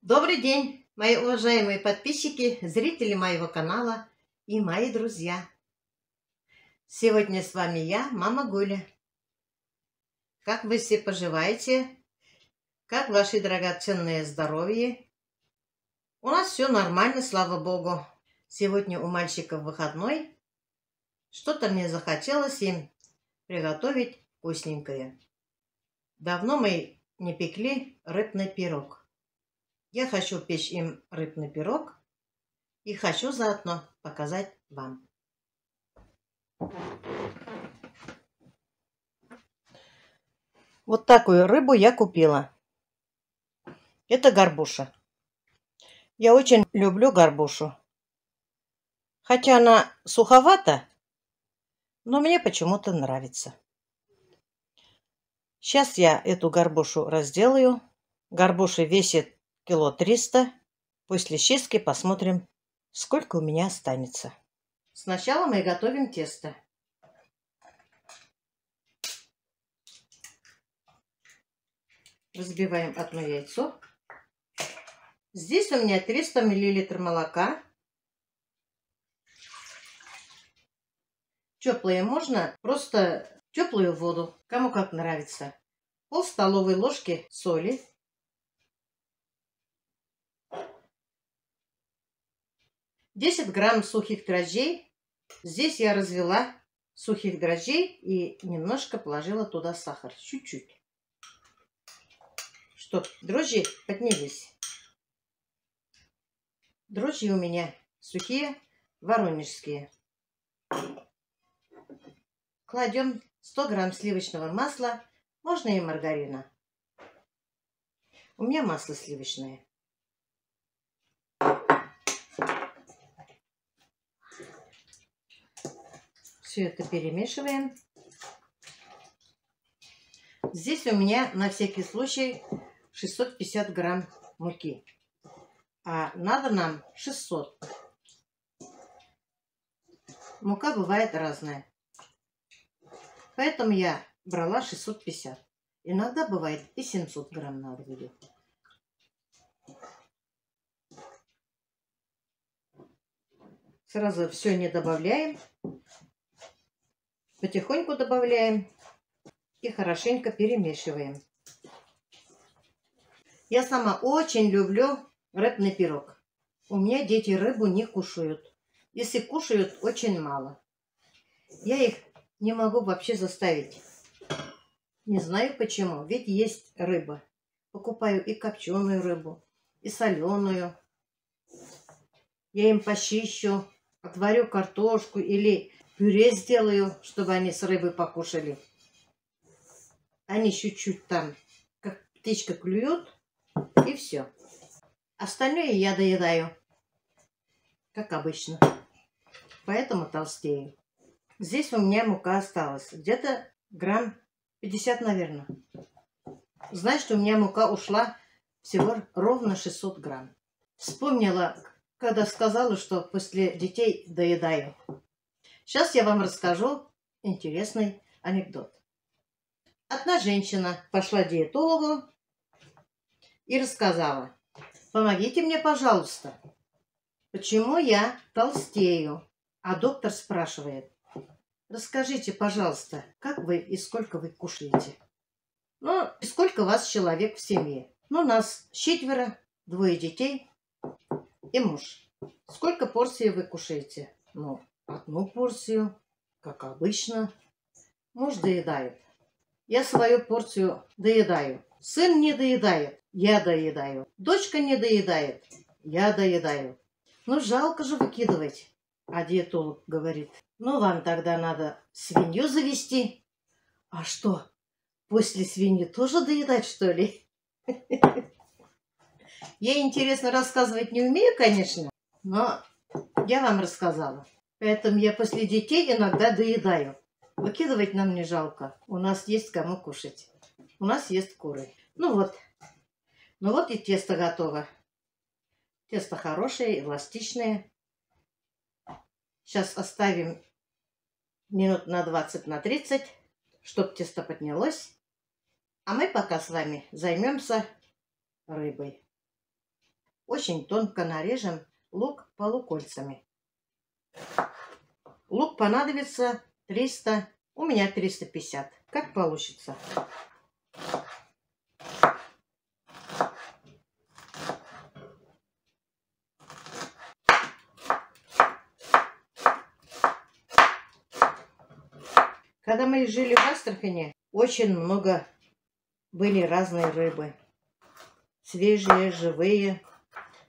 Добрый день, мои уважаемые подписчики, зрители моего канала и мои друзья. Сегодня с вами я, мама Гуля. Как вы все поживаете? Как ваше драгоценное здоровье? У нас все нормально, слава богу. Сегодня у мальчиков выходной. Что-то мне захотелось им приготовить вкусненькое. Давно мы не пекли рыбный пирог. Я хочу печь им рыбный пирог и хочу заодно показать вам. Вот такую рыбу я купила. Это горбуша. Я очень люблю горбушу. Хотя она суховата, но мне почему-то нравится. Сейчас я эту горбушу разделаю. Горбуша весит 300 кг. После чистки посмотрим, сколько у меня останется. Сначала мы готовим тесто. Разбиваем одно яйцо. Здесь у меня 300 мл молока. Теплое можно, просто теплую воду, кому как нравится. Пол столовой ложки соли. Десять грамм сухих дрожжей. Здесь я развела сухих дрожжей и немножко положила туда сахар. Чуть-чуть. Чтоб дрожжи поднялись. Дрожжи у меня сухие, воронежские. Кладем 100 грамм сливочного масла. Можно и маргарина. У меня масло сливочное. Все это перемешиваем. Здесь у меня на всякий случай 650 грамм муки. А надо нам 600. Мука бывает разная. Поэтому я брала 650. Иногда бывает и 700 грамм надо будет. Сразу все не добавляем. Потихоньку добавляем и хорошенько перемешиваем. Я сама очень люблю рыбный пирог. У меня дети рыбу не кушают. Если кушают, очень мало. Я их не могу вообще заставить. Не знаю почему, ведь есть рыба. Покупаю и копченую рыбу, и соленую. Я им почищу, отварю картошку или пюре сделаю, чтобы они с рыбой покушали. Они чуть-чуть там, как птичка, клюют, и все. Остальное я доедаю, как обычно. Поэтому толстею. Здесь у меня мука осталась. Где-то грамм 50, наверное. Значит, у меня мука ушла всего ровно 600 грамм. Вспомнила, когда сказала, что после детей доедаю. Сейчас я вам расскажу интересный анекдот. Одна женщина пошла к диетологу и рассказала: помогите мне, пожалуйста, почему я толстею? А доктор спрашивает: расскажите, пожалуйста, как вы и сколько вы кушаете? Ну, и сколько вас человек в семье? Ну, нас 4, 2 детей и муж. Сколько порций вы кушаете? Ну, 1 порцию, как обычно. Муж доедает. Я свою порцию доедаю. Сын не доедает. Я доедаю. Дочка не доедает. Я доедаю. Ну, жалко же выкидывать. А диетолог говорит: ну, вам тогда надо свинью завести. А что, после свиньи тоже доедать, что ли? Я, интересно, рассказывать не умею, конечно, но я вам рассказала. Поэтому я после детей иногда доедаю. Выкидывать нам не жалко. У нас есть кому кушать. У нас есть куры. Ну вот. Ну вот и тесто готово. Тесто хорошее, эластичное. Сейчас оставим минут на 20, на 30, чтобы тесто поднялось. А мы пока с вами займемся рыбой. очень тонко нарежем лук полукольцами. Лук понадобится 300, у меня 350. Как получится. Когда мы жили в Астрахани, очень много были разные рыбы. Свежие, живые.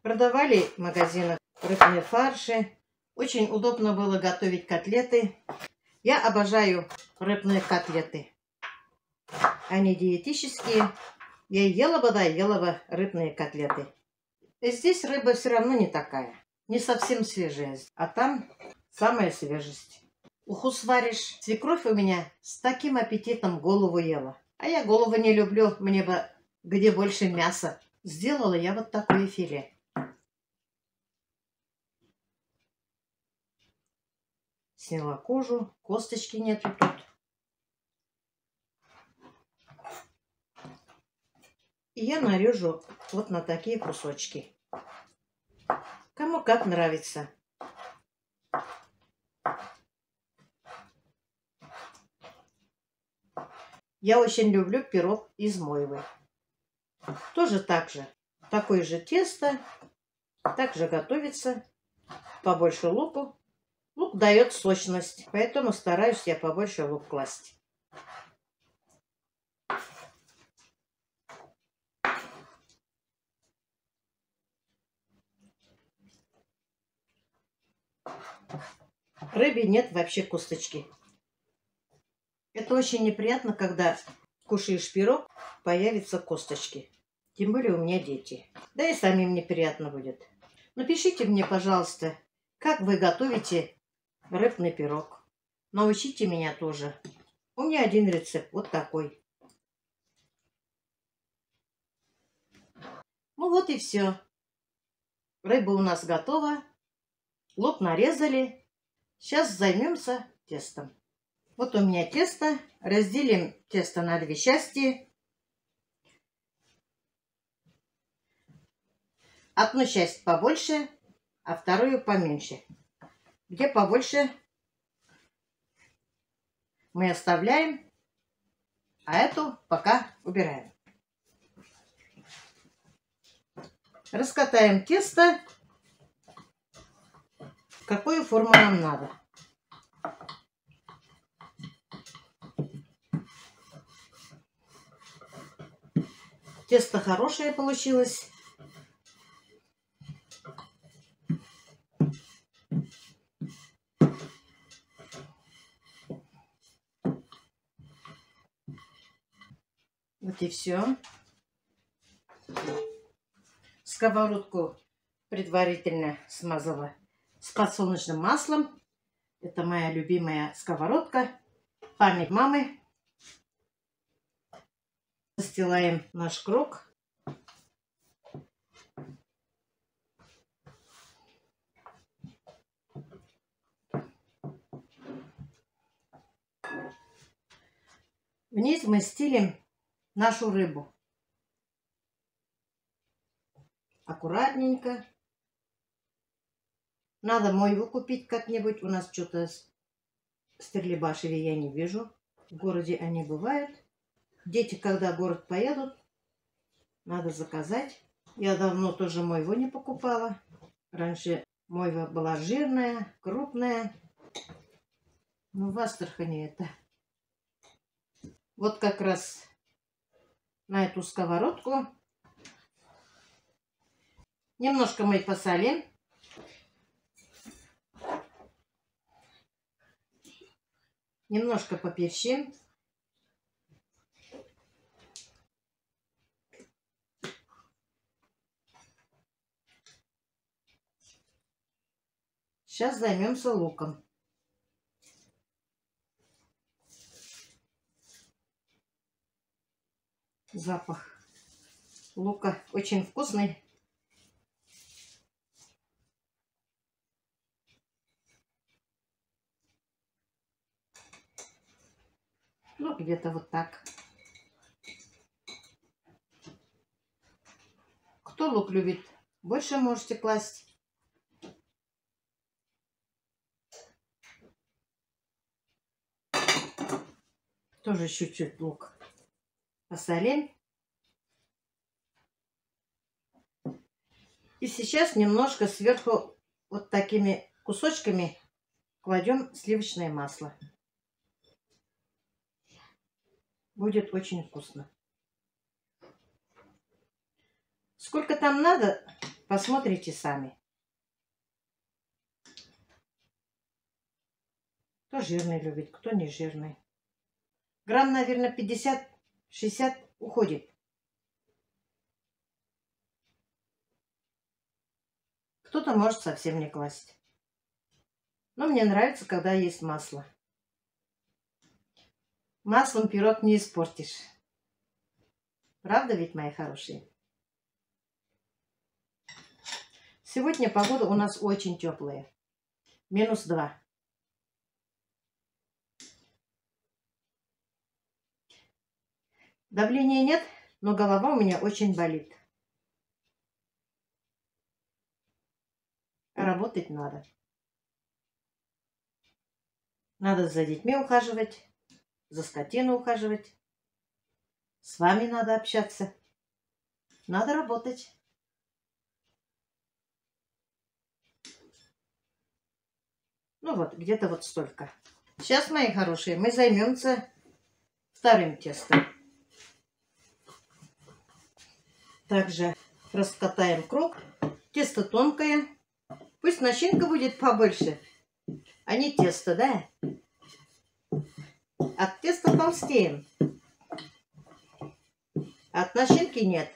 Продавали в магазинах рыбные фарши. Очень удобно было готовить котлеты. Я обожаю рыбные котлеты. Они диетические. Я ела бы, да, ела бы рыбные котлеты. И здесь рыба все равно не такая. Не совсем свежая. А там самая свежесть. Уху сваришь. Свекровь у меня с таким аппетитом голову ела. А я голову не люблю. Мне бы где больше мяса. Сделала я вот такое филе. Сняла кожу. Косточки нету тут. И я нарежу вот на такие кусочки. Кому как нравится. Я очень люблю пирог из мойвы. Тоже так же. Такое же тесто. Также готовится. Побольше луку. Лук дает сочность. Поэтому стараюсь я побольше лук класть. Рыбе нет вообще косточки. Это очень неприятно, когда кушаешь пирог, появятся косточки. Тем более у меня дети. Да и самим неприятно будет. Напишите мне, пожалуйста, как вы готовите рыбный пирог. Научите меня тоже. У меня один рецепт, вот такой. Ну вот и все. Рыба у нас готова. Лук нарезали. Сейчас займемся тестом. Вот у меня тесто. Разделим тесто на 2 части. Одну часть побольше, а вторую поменьше. Где побольше мы оставляем, а эту пока убираем. Раскатаем тесто. Какую форму нам надо. Тесто хорошее получилось. Вот и все. Сковородку предварительно смазала с подсолнечным маслом. Это моя любимая сковородка. Память мамы. Застилаем наш круг. Вниз мы стелим нашу рыбу. Аккуратненько. Надо мойву купить как-нибудь. У нас что-то в Стерлибашеве я не вижу. В городе они бывают. Дети, когда в город поедут, надо заказать. Я давно тоже мойву не покупала. Раньше мойва была жирная, крупная. Но в Астрахани это. Вот как раз на эту сковородку немножко мы посолим. Немножко поперчим. Сейчас займемся луком. Запах лука очень вкусный. Ну, где-то вот так. Кто лук любит Больше можете класть. Тоже чуть-чуть лук посолим. И сейчас немножко сверху вот такими кусочками кладем сливочное масло. Будет очень вкусно. Сколько там надо, посмотрите сами. Кто жирный любит, кто не жирный. Грамм, наверное, 50-60 уходит. Кто-то может совсем не класть. Но мне нравится, когда есть масло. Маслом пирог не испортишь. Правда ведь, мои хорошие? Сегодня погода у нас очень теплая. -2. Давления нет, но голова у меня очень болит. Работать надо. Надо за детьми ухаживать, за скотиной ухаживать. С вами надо общаться. Надо работать. Ну вот, где-то вот столько. Сейчас, мои хорошие, мы займемся вторым тестом. Также раскатаем круг. Тесто тонкое. Пусть начинка будет побольше, а не тесто, да? От теста толстеем. От начинки нет.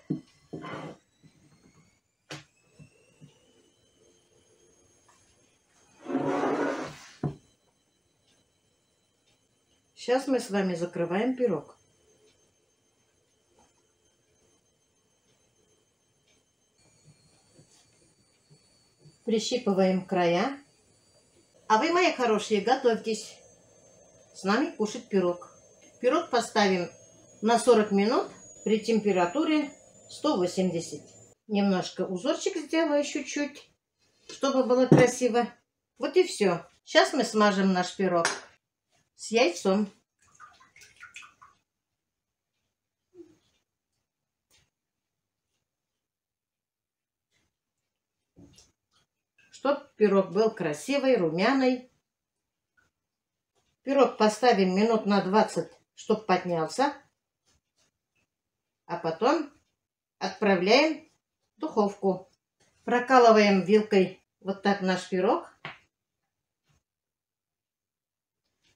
Сейчас мы с вами закрываем пирог. Прищипываем края. А вы, мои хорошие, готовьтесь с нами кушать пирог. Пирог поставим на 40 минут при температуре 180. Немножко узорчик сделаю чуть-чуть, чтобы было красиво. Вот и все. Сейчас мы смажем наш пирог с яйцом. Чтоб пирог был красивый, румяный. Пирог поставим минут на 20, чтоб поднялся. А потом отправляем в духовку. Прокалываем вилкой вот так наш пирог,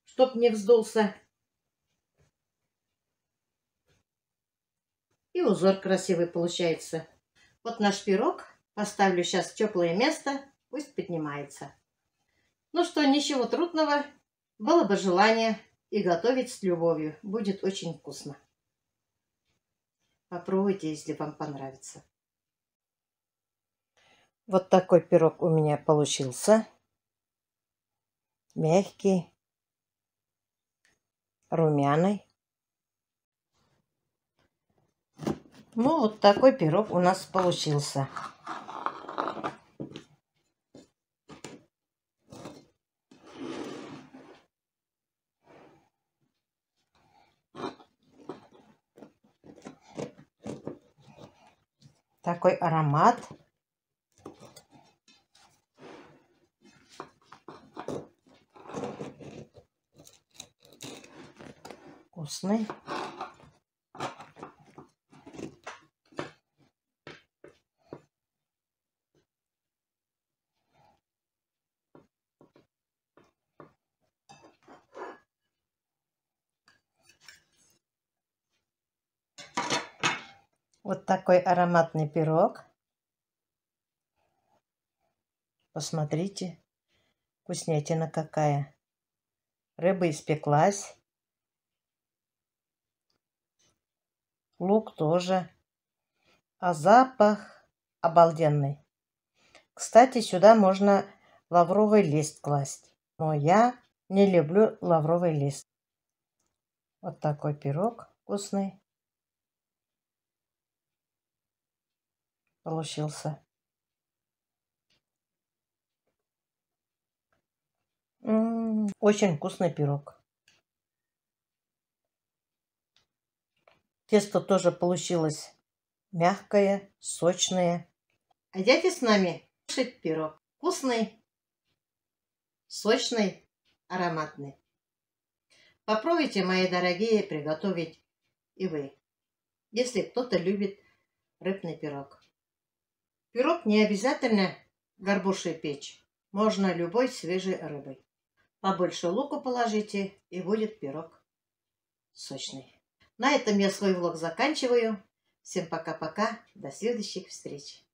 чтоб не вздулся. И узор красивый получается. Вот наш пирог. Поставлю сейчас в теплое место. Пусть поднимается. Ну что, ничего трудного. Было бы желание и готовить с любовью. Будет очень вкусно. Попробуйте, если вам понравится. Вот такой пирог у меня получился. Мягкий, румяный. Ну, вот такой пирог у нас получился. Такой аромат. Вкусный. Вот такой ароматный пирог. Посмотрите, вкуснятина какая. Рыба испеклась. Лук тоже. А запах обалденный. Кстати, сюда можно лавровый лист класть. Но я не люблю лавровый лист. Вот такой пирог вкусный получился. Очень вкусный пирог. Тесто тоже получилось мягкое, сочное. Идите с нами кушать пирог. Вкусный, сочный, ароматный. Попробуйте, мои дорогие, приготовить и вы, если кто-то любит рыбный пирог. Пирог не обязательно горбушей печь. Можно любой свежей рыбой. Побольше луку положите, и будет пирог сочный. На этом я свой влог заканчиваю. Всем пока-пока. До следующих встреч.